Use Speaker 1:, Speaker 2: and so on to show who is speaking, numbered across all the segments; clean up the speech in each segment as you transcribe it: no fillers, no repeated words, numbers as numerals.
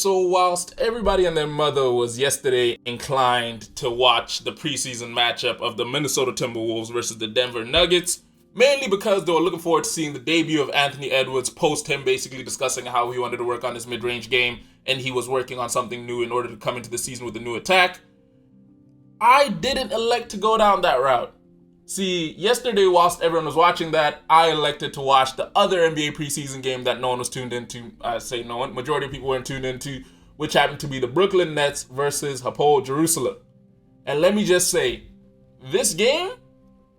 Speaker 1: So whilst everybody and their mother was yesterday inclined to watch the preseason matchup of the Minnesota Timberwolves versus the Denver Nuggets, mainly because they were looking forward to seeing the debut of Anthony Edwards post him basically discussing how he wanted to work on his mid-range game and he was working on something new in order to come into the season with a new attack, I didn't elect to go down that route. See, yesterday whilst everyone was watching that, I elected to watch the other NBA preseason game that no one was tuned into. I say no one, majority of people weren't tuned into, which happened to be the Brooklyn Nets versus Hapoel Jerusalem. And let me just say, this game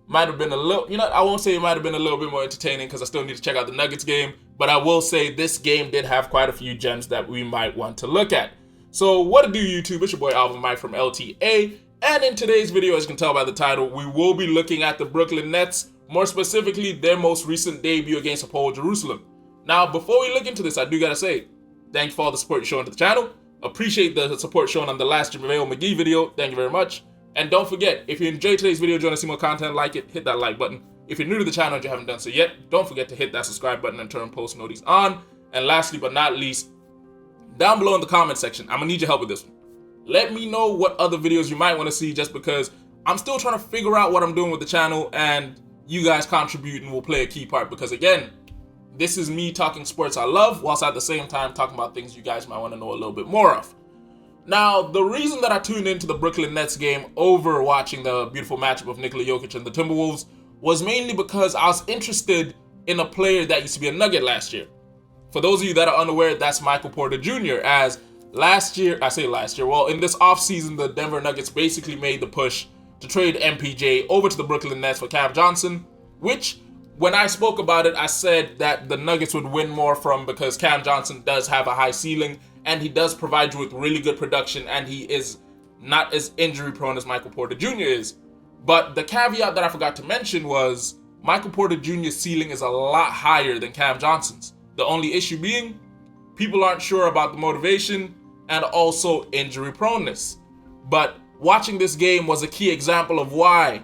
Speaker 1: might have been a little, I won't say it might have been a little bit more entertaining because I still need to check out the Nuggets game, but I will say this game did have quite a few gems that we might want to look at. So what to do, YouTube? It's your boy Alvin Mike from L.T.A. And in today's video, as you can tell by the title, we will be looking at the Brooklyn Nets, more specifically their most recent debut against Hapoel Jerusalem. Now, before we look into this, I do gotta say, thank you for all the support you're showing to the channel. Appreciate the support shown on the last JaVale McGee video. Thank you very much. And don't forget, if you enjoyed today's video, join us to see more content, like it, hit that like button. If you're new to the channel and you haven't done so yet, don't forget to hit that subscribe button and turn post notifications on. And lastly but not least, down below in the comment section, I'm gonna need your help with this one. Let me know what other videos you might want to see, just because I'm still trying to figure out what I'm doing with the channel, and you guys contributing will play a key part, because again, this is me talking sports I love whilst at the same time talking about things you guys might want to know a little bit more of. Now, the reason that I tuned into the Brooklyn Nets game over watching the beautiful matchup of Nikola Jokic and the Timberwolves was mainly because I was interested in a player that used to be a Nugget last year. For those of you that are unaware, that's Michael Porter Jr. As in this offseason, the Denver Nuggets basically made the push to trade MPJ over to the Brooklyn Nets for Cam Johnson, which, when I spoke about it, I said that the Nuggets would win more from, because Cam Johnson does have a high ceiling, and he does provide you with really good production, and he is not as injury prone as Michael Porter Jr. is. But the caveat that I forgot to mention was Michael Porter Jr.'s ceiling is a lot higher than Cam Johnson's. The only issue being, people aren't sure about the motivation and also injury proneness. But watching this game was a key example of why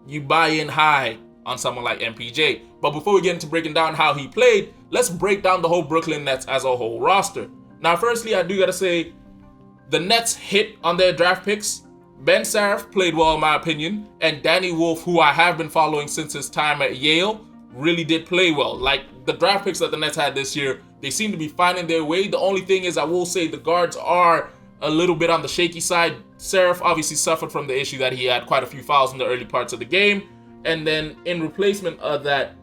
Speaker 1: you buy in high on someone like MPJ. But before we get into breaking down how he played, let's break down the whole Brooklyn Nets as a whole roster. Now, firstly, I do gotta say, the Nets hit on their draft picks. Ben Saraf played well in my opinion, and Danny Wolf, who I have been following since his time at Yale, really did play well. Like, the draft picks that the Nets had this year, they seem to be finding their way. The only thing is, I will say the guards are a little bit on the shaky side. Saraf obviously suffered from the issue that he had quite a few fouls in the early parts of the game. And then in replacement of that,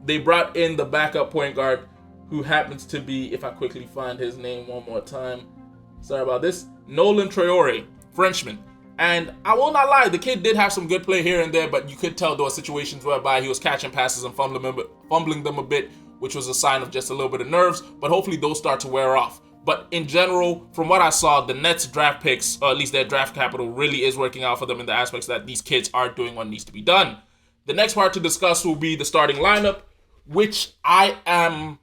Speaker 1: they brought in the backup point guard, who happens to be, if I quickly find his name one more time, sorry about this, Nolan Traore, Frenchman. And I will not lie, the kid did have some good play here and there, but you could tell there were situations whereby he was catching passes and fumbling them a bit, which was a sign of just a little bit of nerves, but hopefully those start to wear off. But in general, from what I saw, the Nets draft picks, or at least their draft capital, really is working out for them in the aspects that these kids are doing what needs to be done. The next part to discuss will be the starting lineup, which I'm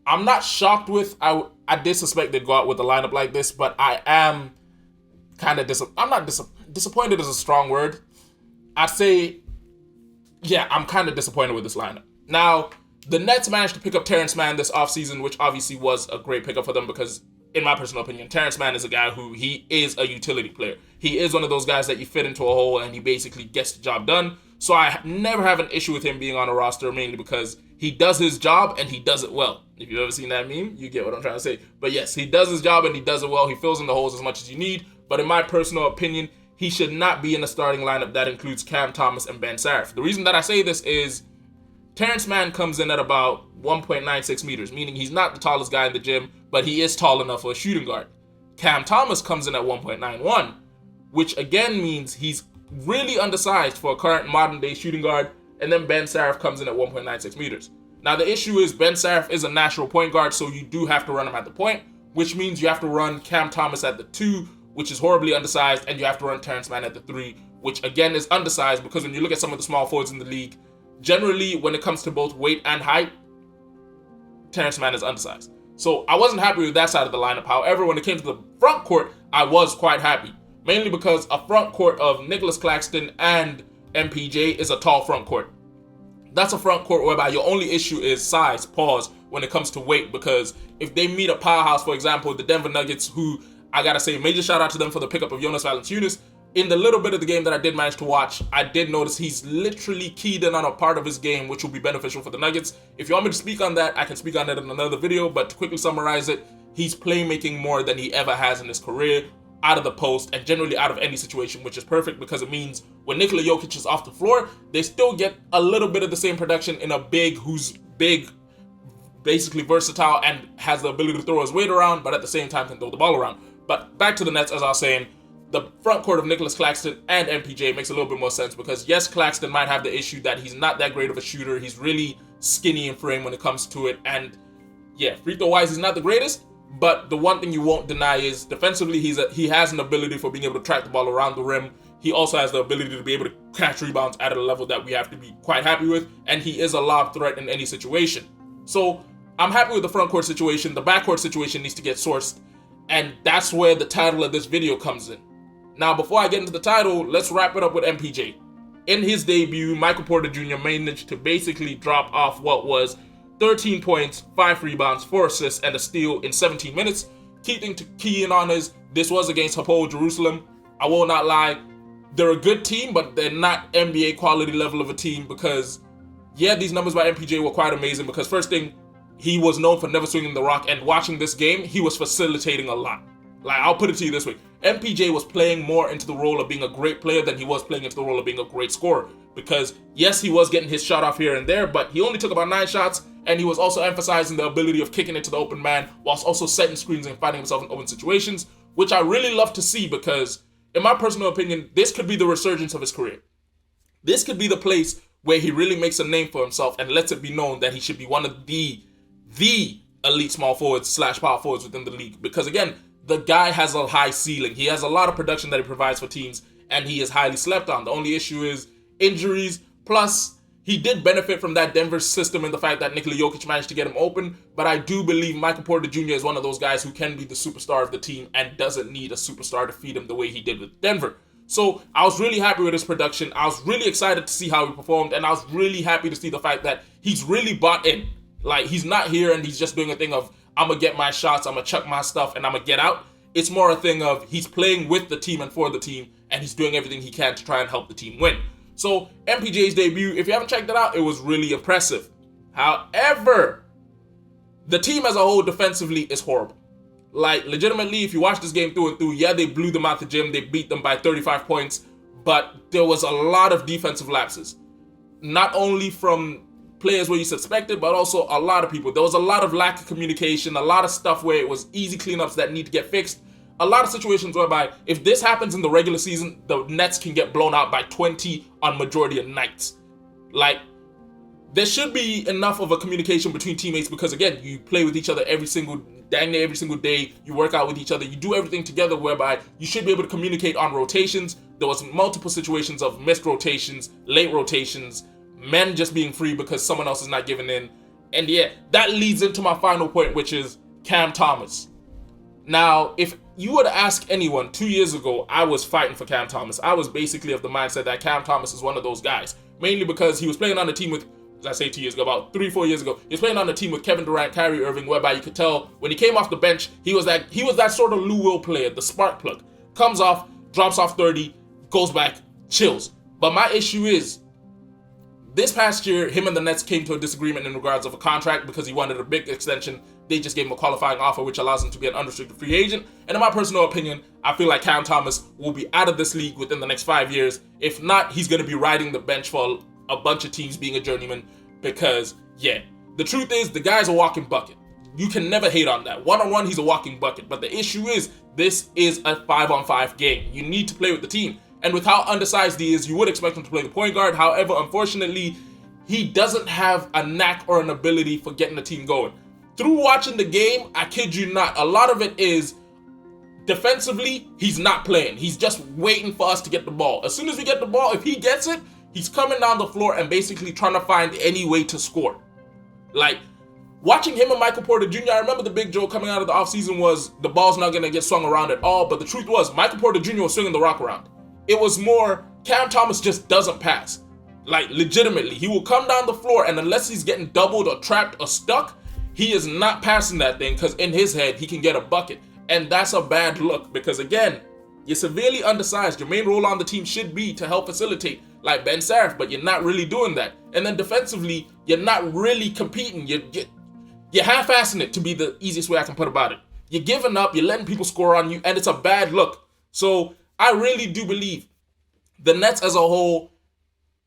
Speaker 1: not shocked with. I did suspect they'd go out with a lineup like this, but I am kind of disappointed is a strong word. I'd say, yeah, I'm kind of disappointed with this lineup. Now, the Nets managed to pick up Terrence Mann this offseason, which obviously was a great pickup for them because, in my personal opinion, Terrence Mann is a guy who, he is a utility player. He is one of those guys that you fit into a hole and he basically gets the job done. So I never have an issue with him being on a roster, mainly because he does his job and he does it well. If you've ever seen that meme, you get what I'm trying to say. But yes, he does his job and he does it well. He fills in the holes as much as you need. But in my personal opinion, he should not be in the starting lineup that includes Cam Thomas and Ben Saraf. The reason that I say this is Terrence Mann comes in at about 1.96 meters, meaning he's not the tallest guy in the gym, but he is tall enough for a shooting guard. Cam Thomas comes in at 1.91, which again means he's really undersized for a current modern day shooting guard, and then Ben Saraf comes in at 1.96 meters. Now the issue is Ben Saraf is a natural point guard, so you do have to run him at the point, which means you have to run Cam Thomas at the 2, which is horribly undersized, and you have to run Terrence Mann at the 3, which again is undersized because when you look at some of the small forwards in the league, generally when it comes to both weight and height, Terrence Mann is undersized. So I wasn't happy with that side of the lineup. However, when it came to the front court, I was quite happy. Mainly because a front court of Nicholas Claxton and MPJ is a tall front court. That's a front court whereby your only issue is size, pause, when it comes to weight, because if they meet a powerhouse, for example, the Denver Nuggets, who I gotta say, major shout out to them for the pickup of Jonas Valanciunas. In the little bit of the game that I did manage to watch, I did notice he's literally keyed in on a part of his game which will be beneficial for the Nuggets. If you want me to speak on that, I can speak on it in another video, but to quickly summarize it, he's playmaking more than he ever has in his career, out of the post, and generally out of any situation, which is perfect because it means when Nikola Jokic is off the floor, they still get a little bit of the same production in a big who's big, basically versatile, and has the ability to throw his weight around, but at the same time can throw the ball around. But back to the Nets, as I was saying, the front court of Nicholas Claxton and MPJ makes a little bit more sense because, yes, Claxton might have the issue that he's not that great of a shooter. He's really skinny in frame when it comes to it. And, yeah, free throw-wise, he's not the greatest. But the one thing you won't deny is defensively, he has an ability for being able to track the ball around the rim. He also has the ability to be able to catch rebounds at a level that we have to be quite happy with. And he is a lob threat in any situation. So I'm happy with the front court situation. The back court situation needs to get sourced. And that's where the title of this video comes in. Now, before I get into the title, let's wrap it up with MPJ. In his debut, Michael Porter Jr. managed to basically drop off what was 13 points, 5 rebounds, 4 assists, and a steal in 17 minutes. Keying on his, this was against Hapoel Jerusalem. I will not lie, they're a good team, but they're not NBA quality level of a team because, yeah, these numbers by MPJ were quite amazing because first thing, he was known for never swinging the rock, and watching this game, he was facilitating a lot. Like, I'll put it to you this way. MPJ was playing more into the role of being a great player than he was playing into the role of being a great scorer. Because, yes, he was getting his shot off here and there, but he only took about 9 shots, and he was also emphasizing the ability of kicking it to the open man, whilst also setting screens and finding himself in open situations, which I really love to see because, in my personal opinion, this could be the resurgence of his career. This could be the place where he really makes a name for himself and lets it be known that he should be one of the elite small forwards / power forwards within the league. Because, again, the guy has a high ceiling. He has a lot of production that he provides for teams, and he is highly slept on. The only issue is injuries, plus he did benefit from that Denver system and the fact that Nikola Jokic managed to get him open, but I do believe Michael Porter Jr. is one of those guys who can be the superstar of the team and doesn't need a superstar to feed him the way he did with Denver. So I was really happy with his production. I was really excited to see how he performed, and I was really happy to see the fact that he's really bought in. Like, he's not here and he's just doing a thing of, I'm going to get my shots, I'm going to chuck my stuff, and I'm going to get out. It's more a thing of he's playing with the team and for the team, and he's doing everything he can to try and help the team win. So MPJ's debut, if you haven't checked it out, it was really impressive. However, the team as a whole defensively is horrible. Like, legitimately, if you watch this game through and through, yeah, they blew them out the gym, they beat them by 35 points, but there was a lot of defensive lapses. Not only from players where you suspected, but also a lot of people. There was a lot of lack of communication, a lot of stuff where it was easy cleanups that need to get fixed. A lot of situations whereby if this happens in the regular season, the Nets can get blown out by 20 on majority of nights. Like, there should be enough of a communication between teammates because, again, you play with each other dang near every single day, you work out with each other, you do everything together whereby you should be able to communicate on rotations. There was multiple situations of missed rotations, late rotations, men just being free because someone else is not giving in. And yeah, that leads into my final point, which is Cam Thomas. Now, if you were to ask anyone 2 years ago, I was fighting for Cam Thomas. I was basically of the mindset that Cam Thomas is one of those guys, mainly because he was playing on a team with, as I say 2 years ago, about 3-4 years ago, he was playing on a team with Kevin Durant, Kyrie Irving, whereby you could tell when he came off the bench, he was that sort of Lou Will player, the spark plug. Comes off, drops off 30, goes back, chills. But my issue is, this past year, him and the Nets came to a disagreement in regards of a contract because he wanted a big extension. They just gave him a qualifying offer, which allows him to be an unrestricted free agent. And in my personal opinion, I feel like Cam Thomas will be out of this league within the next 5 years. If not, he's going to be riding the bench for a bunch of teams being a journeyman because, yeah, the truth is the guy's a walking bucket. You can never hate on that. One-on-one, he's a walking bucket. But the issue is this is a 5-on-5 game. You need to play with the team. And with how undersized he is, you would expect him to play the point guard. However, unfortunately, he doesn't have a knack or an ability for getting the team going. Through watching the game, I kid you not, a lot of it is defensively, he's not playing. He's just waiting for us to get the ball. As soon as we get the ball, if he gets it, he's coming down the floor and basically trying to find any way to score. Like, watching him and Michael Porter Jr., I remember the big joke coming out of the offseason was the ball's not going to get swung around at all, but the truth was Michael Porter Jr. was swinging the rock around. It was more, Cam Thomas just doesn't pass. Like, legitimately, he will come down the floor, and unless he's getting doubled or trapped or stuck, He is not passing that thing because in his head, he can get a bucket. And that's a bad look because, again, you're severely undersized. Your main role on the team should be to help facilitate, like Ben Sarif, but you're not really doing that. And then defensively, you're not really competing. You're half-assing it, to be the easiest way I can put about it. You're giving up, you're letting people score on you, and it's a bad look. So I really do believe the Nets as a whole,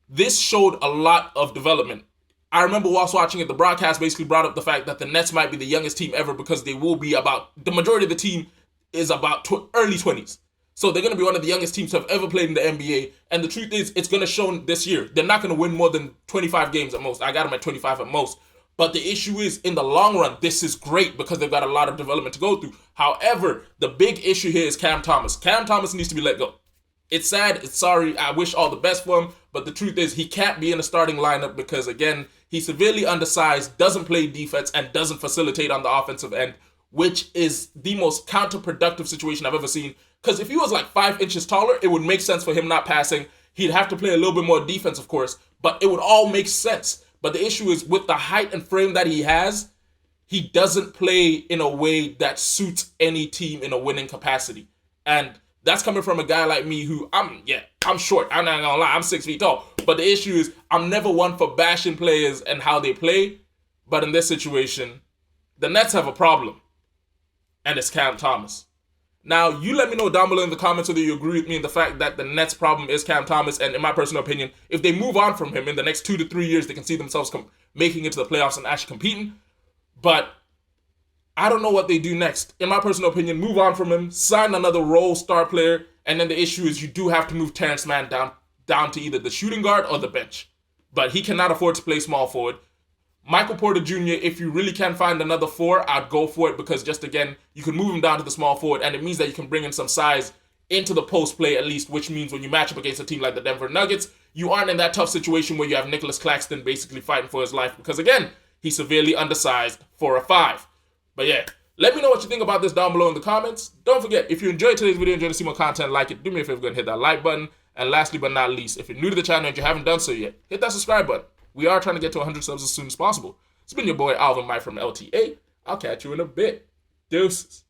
Speaker 1: this showed a lot of development. I remember whilst watching it, the broadcast basically brought up the fact that the Nets might be the youngest team ever because they will be the majority of the team is about early 20s. So they're going to be one of the youngest teams to have ever played in the NBA. And the truth is, it's going to show this year. They're not going to win more than 25 games at most. I got them at 25 at most. But the issue is, in the long run, this is great because they've got a lot of development to go through. However, the big issue here is Cam Thomas. Cam Thomas needs to be let go. It's sad. It's sorry. I wish all the best for him. But the truth is, he can't be in the starting lineup because, again, he's severely undersized, doesn't play defense, and doesn't facilitate on the offensive end, which is the most counterproductive situation I've ever seen. Because if he was like 5 inches taller, it would make sense for him not passing. He'd have to play a little bit more defense, of course, but it would all make sense. But the issue is, with the height and frame that he has, he doesn't play in a way that suits any team in a winning capacity. And that's coming from a guy like me who, I'm short. I'm not gonna lie, I'm 6 feet tall. But the issue is, I'm never one for bashing players and how they play. But in this situation, the Nets have a problem. And it's Cam Thomas. Now, you let me know down below in the comments whether you agree with me in the fact that the Nets' problem is Cam Thomas. And in my personal opinion, if they move on from him in the next 2 to 3 years, they can see themselves making it to the playoffs and actually competing. But I don't know what they do next. In my personal opinion, move on from him, sign another role star player, and then the issue is you do have to move Terrence Mann down to either the shooting guard or the bench. But he cannot afford to play small forward. Michael Porter Jr., if you really can find another 4, I'd go for it because just, again, you can move him down to the small forward, and it means that you can bring in some size into the post play at least, which means when you match up against a team like the Denver Nuggets, you aren't in that tough situation where you have Nicholas Claxton basically fighting for his life because, again, he's severely undersized for a 5. But yeah, let me know what you think about this down below in the comments. Don't forget, if you enjoyed today's video and enjoyed to see more content like it, do me a favor, go and hit that like button. And lastly but not least, if you're new to the channel and you haven't done so yet, hit that subscribe button. We are trying to get to 100 subs as soon as possible. It's been your boy Alvin Mike from L.T.A. I'll catch you in a bit. Deuces.